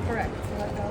Correct. Let go.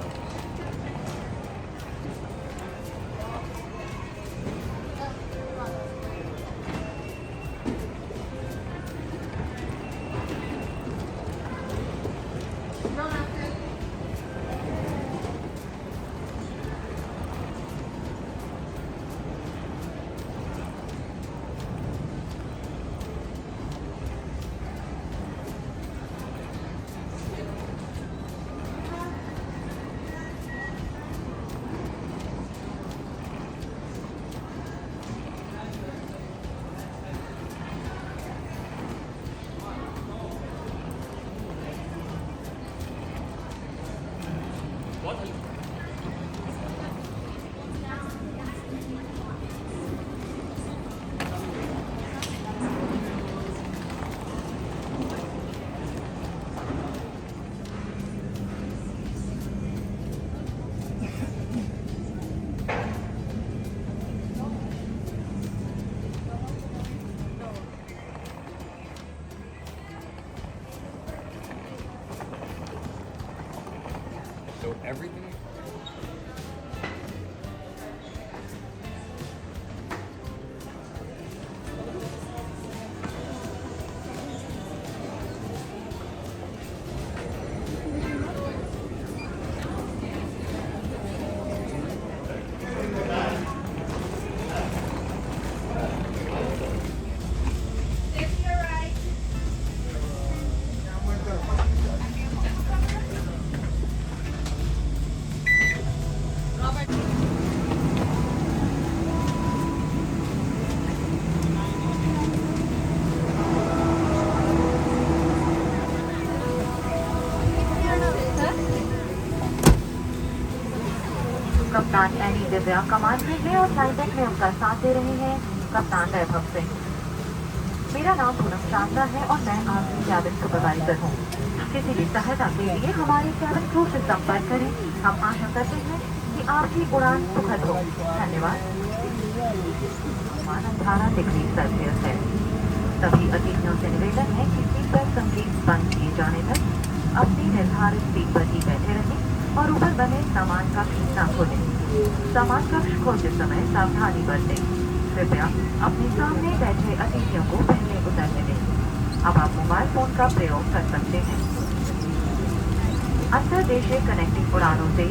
So everything. कप्तान any Divya कमान में और फ्लाइट में उनका साथ दे रहे हैं कप्तान वैभव सिंह। मेरा नाम पूनम चावला है और मैं आपकी कैबिन सुपरवाइजर हूँ। किसी भी सहायता के लिए हमारे कैबिन क्रू से संपर्क करें। हम आशा करते हैं कि आपकी उड़ान सुखद हो। धन्यवाद। 18 डिग्री सेल्सियस है। सभी अतिथियों से निवेदन है कि सीट बेल्ट संगीत बंद किए जाने तक अपनी निर्धारित सीट पर ही बैठे रहें और ऊपर बने सामान कक्ष न खोलें। सामान कक्ष खोलते समय सावधानी बरतें। कृपया अपने सामने बैठे अतिथियों को पहले उतरने दें। अब आप मोबाइल फोन का प्रयोग कर सकते हैं। अंतरदेशीय कनेक्टिंग उड़ानों से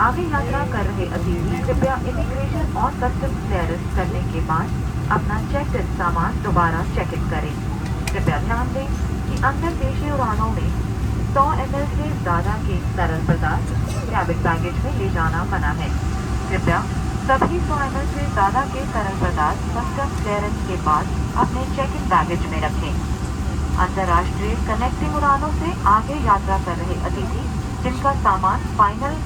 आगे यात्रा कर रहे अतिथि कृपया इमिग्रेशन और कस्टम क्लियरेंस करने के बाद अपना चेक इन सामान दोबारा चेक इन करें। कृपया ध्यान दें कि अंतरदेशीय उड़ानों में 100 ml से ज्यादा के तरल पदार्थ कैबिन बैगेज में ले जाना मना है। कृपया सभी 100 ml से ज्यादा के तरल पदार्थ कस्टम क्लियरेंस के बाद अपने चेक इन बैगेज में रखें। अंतर्राष्ट्रीय कनेक्टिंग उड़ानों से आगे यात्रा कर रहे अतिथि जिनका सामान फाइनल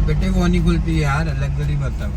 बेटे वो नहीं खुलती यार, लग्जरी बताओ।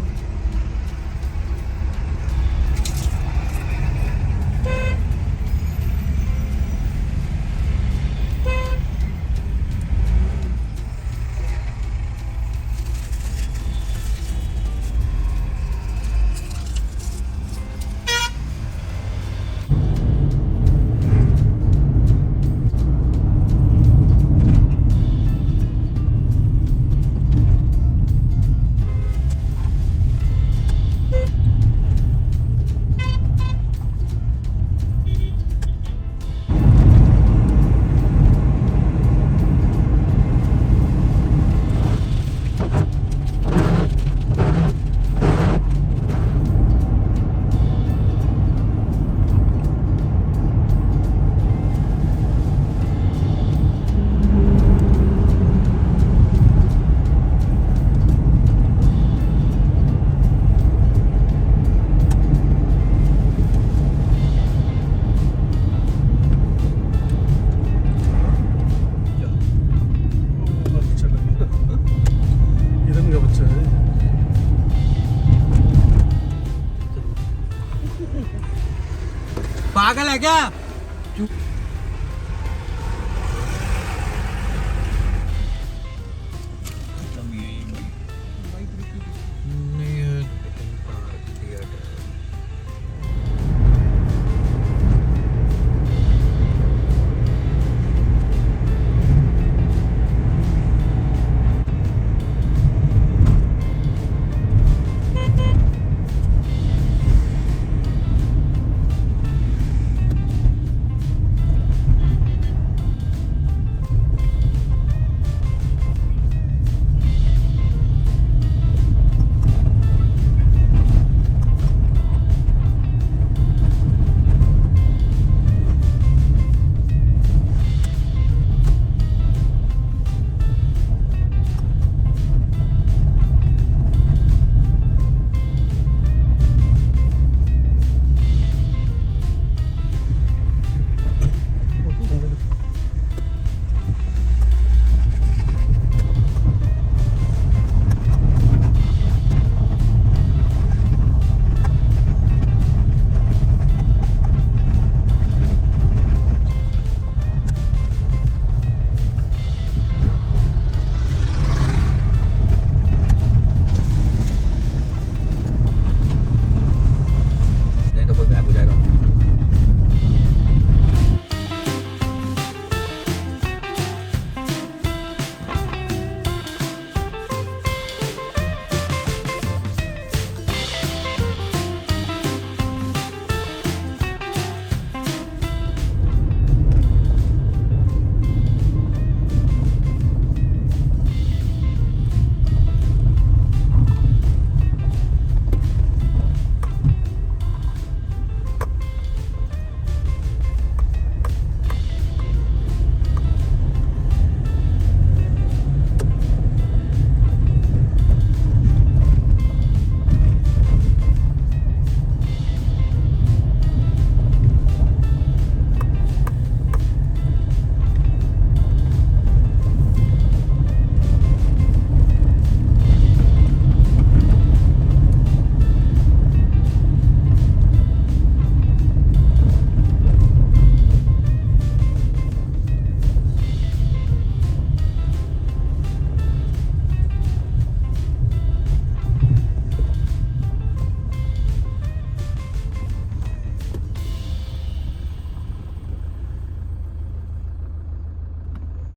पागल है क्या?